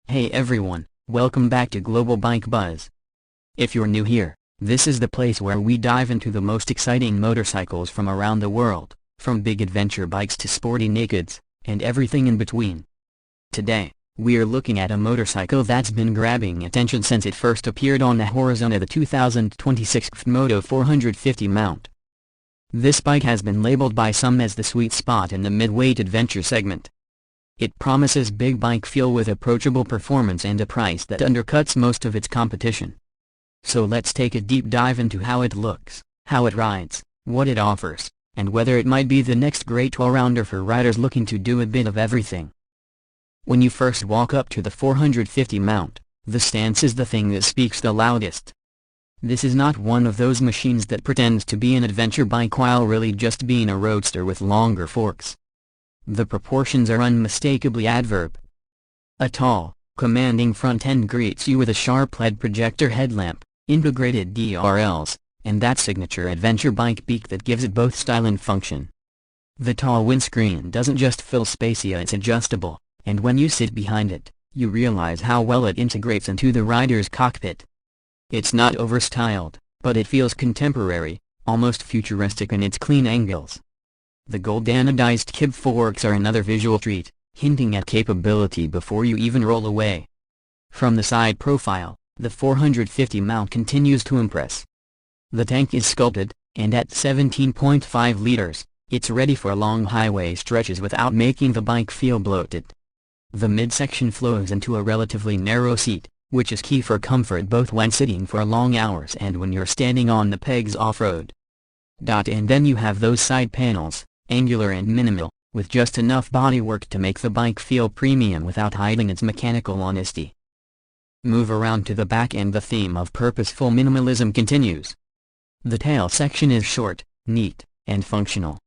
Hey everyone, welcome back to Global Bike Buzz. If you're new here, this is the place where we dive into the most exciting motorcycles from around the world, from big adventure bikes to sporty nakeds, and everything in between. Today, we're looking at a motorcycle that's been grabbing attention since it first appeared on the horizon of the 2026 CFMOTO 450 mount. This bike has been labeled by some as the sweet spot in the mid-weight adventure segment. It promises big bike feel with approachable performance and a price that undercuts most of its competition. So let's take a deep dive into how it looks, how it rides, what it offers, and whether it might be the next great all-rounder for riders looking to do a bit of everything. When you first walk up to the 450 mount, the stance is the thing that speaks the loudest. This is not one of those machines that pretends to be an adventure bike while really just being a roadster with longer forks. The proportions are unmistakably adverb. A tall, commanding front end greets you with a sharp LED projector headlamp, integrated DRLs, and that signature adventure bike beak that gives it both style and function. The tall windscreen doesn't just fill space, it's adjustable, and when you sit behind it, you realize how well it integrates into the rider's cockpit. It's not overstyled, but it feels contemporary, almost futuristic in its clean angles. The gold anodized kib forks are another visual treat, hinting at capability before you even roll away. From the side profile, the 450 mount continues to impress. The tank is sculpted, and at 17.5 liters, it's ready for long highway stretches without making the bike feel bloated. The midsection flows into a relatively narrow seat, which is key for comfort both when sitting for long hours and when you're standing on the pegs off-road. And then you have those side panels, angular and minimal, with just enough bodywork to make the bike feel premium without hiding its mechanical honesty. Move around to the back and the theme of purposeful minimalism continues. The tail section is short, neat, and functional.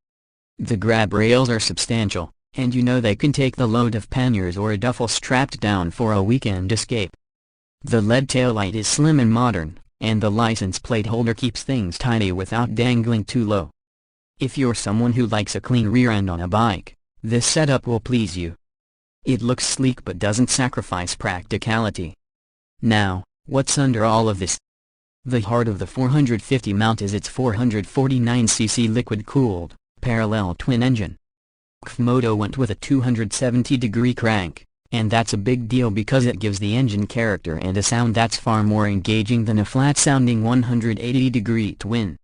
The grab rails are substantial, and you know they can take the load of panniers or a duffel strapped down for a weekend escape. The LED taillight is slim and modern, and the license plate holder keeps things tidy without dangling too low. If you're someone who likes a clean rear end on a bike, this setup will please you. It looks sleek but doesn't sacrifice practicality. Now, what's under all of this? The heart of the 450 mount is its 449cc liquid-cooled, parallel twin engine. CFMOTO went with a 270-degree crank, and that's a big deal because it gives the engine character and a sound that's far more engaging than a flat-sounding 180-degree twin.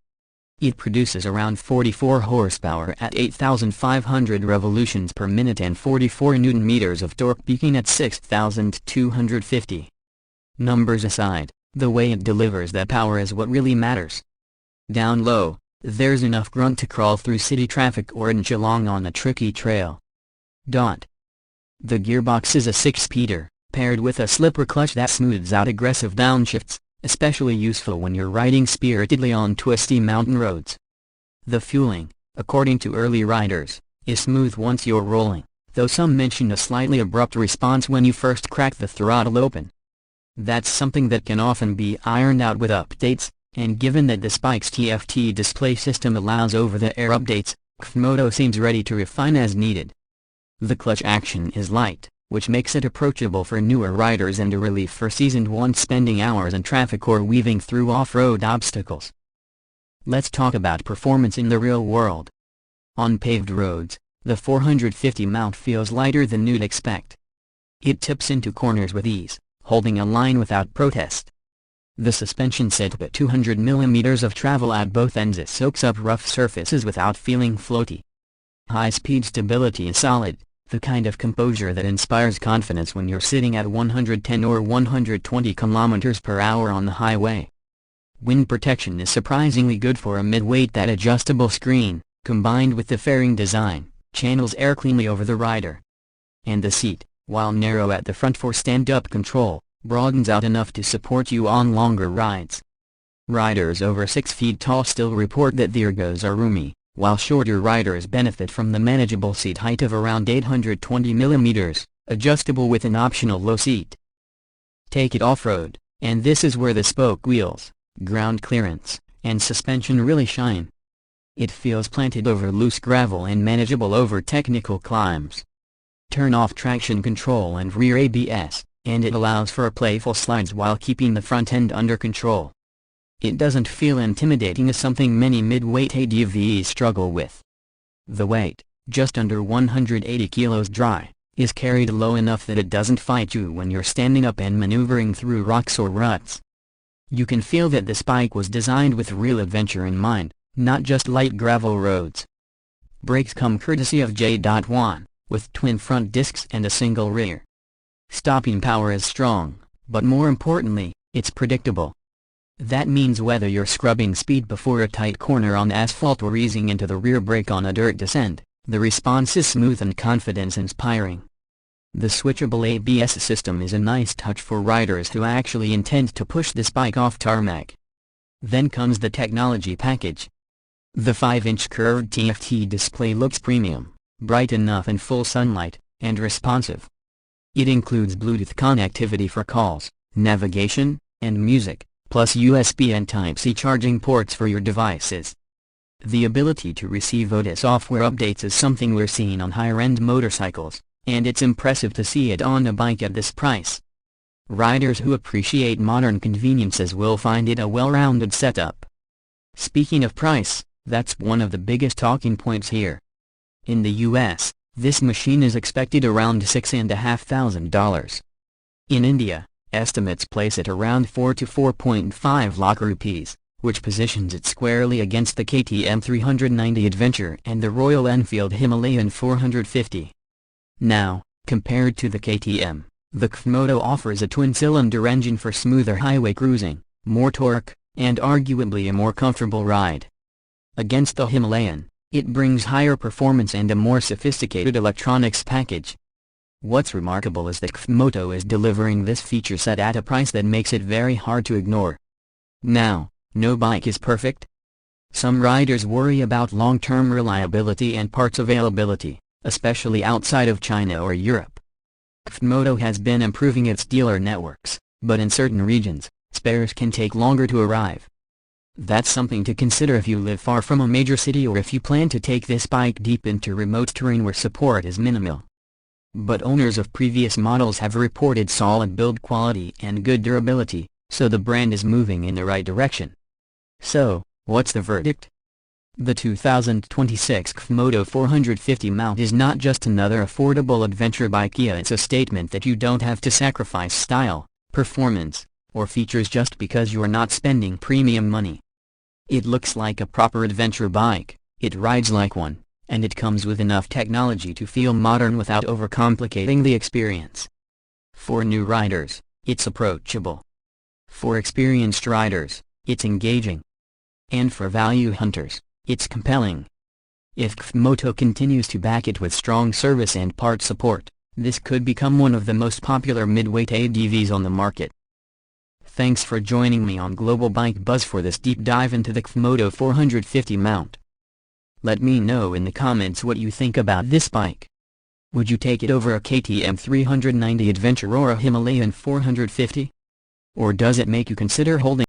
It produces around 44 horsepower at 8,500 revolutions per minute and 44 Nm of torque, peaking at 6,250. Numbers aside, the way it delivers that power is what really matters. Down low, there's enough grunt to crawl through city traffic or inch along on a tricky trail. The gearbox is a 6-speeder, paired with a slipper clutch that smooths out aggressive downshifts, especially useful when you're riding spiritedly on twisty mountain roads. The fueling, according to early riders, is smooth once you're rolling, though some mention a slightly abrupt response when you first crack the throttle open. That's something that can often be ironed out with updates, and given that the bike's TFT display system allows over-the-air updates, CFMOTO seems ready to refine as needed. The clutch action is light, which makes it approachable for newer riders and a relief for seasoned ones spending hours in traffic or weaving through off-road obstacles. Let's talk about performance in the real world. On paved roads, the 450 mount feels lighter than you'd expect. It tips into corners with ease, holding a line without protest. The suspension set at 200 mm of travel at both ends, it soaks up rough surfaces without feeling floaty. High-speed stability is solid, the kind of composure that inspires confidence when you're sitting at 110 or 120 km per hour on the highway. Wind protection is surprisingly good for a mid-weight. That adjustable screen, combined with the fairing design, channels air cleanly over the rider. And the seat, while narrow at the front for stand-up control, broadens out enough to support you on longer rides. Riders over 6 feet tall still report that the ergos are roomy, while shorter riders benefit from the manageable seat height of around 820 mm, adjustable with an optional low seat. Take it off-road, and this is where the spoke wheels, ground clearance, and suspension really shine. It feels planted over loose gravel and manageable over technical climbs. Turn off traction control and rear ABS, and it allows for playful slides while keeping the front end under control. It doesn't feel intimidating as something many mid-weight ADVs struggle with. The weight, just under 180 kilos dry, is carried low enough that it doesn't fight you when you're standing up and maneuvering through rocks or ruts. You can feel that this bike was designed with real adventure in mind, not just light gravel roads. Brakes come courtesy of J.1, with twin front discs and a single rear. Stopping power is strong, but more importantly, it's predictable. That means whether you're scrubbing speed before a tight corner on asphalt or easing into the rear brake on a dirt descent, the response is smooth and confidence-inspiring. The switchable ABS system is a nice touch for riders who actually intend to push this bike off tarmac. Then comes the technology package. The 5-inch curved TFT display looks premium, bright enough in full sunlight, and responsive. It includes Bluetooth connectivity for calls, navigation, and music, plus USB and Type-C charging ports for your devices. The ability to receive OTA software updates is something we're seeing on higher-end motorcycles, and it's impressive to see it on a bike at this price. Riders who appreciate modern conveniences will find it a well-rounded setup. Speaking of price, that's one of the biggest talking points here. In the US, this machine is expected around $6,500. In India, estimates place it around 4 to 4.5 lakh rupees, which positions it squarely against the KTM 390 Adventure and the Royal Enfield Himalayan 450. Now, compared to the KTM, the CFMOTO offers a twin-cylinder engine for smoother highway cruising, more torque, and arguably a more comfortable ride. Against the Himalayan, it brings higher performance and a more sophisticated electronics package. What's remarkable is that CFMOTO is delivering this feature set at a price that makes it very hard to ignore. Now, no bike is perfect. Some riders worry about long-term reliability and parts availability, especially outside of China or Europe. CFMOTO has been improving its dealer networks, but in certain regions, spares can take longer to arrive. That's something to consider if you live far from a major city or if you plan to take this bike deep into remote terrain where support is minimal. But owners of previous models have reported solid build quality and good durability, so the brand is moving in the right direction. So, what's the verdict? The 2026 CFMOTO 450 mount is not just another affordable adventure bike. It's a statement that you don't have to sacrifice style, performance, or features just because you're not spending premium money. It looks like a proper adventure bike, it rides like one, and it comes with enough technology to feel modern without overcomplicating the experience. For new riders, it's approachable. For experienced riders, it's engaging. And for value hunters, it's compelling. If CFMOTO continues to back it with strong service and part support, this could become one of the most popular midweight ADVs on the market. Thanks for joining me on Global Bike Buzz for this deep dive into the CFMOTO 450 mount. Let me know in the comments what you think about this bike. Would you take it over a KTM 390 Adventure or a Himalayan 450? Or does it make you consider holding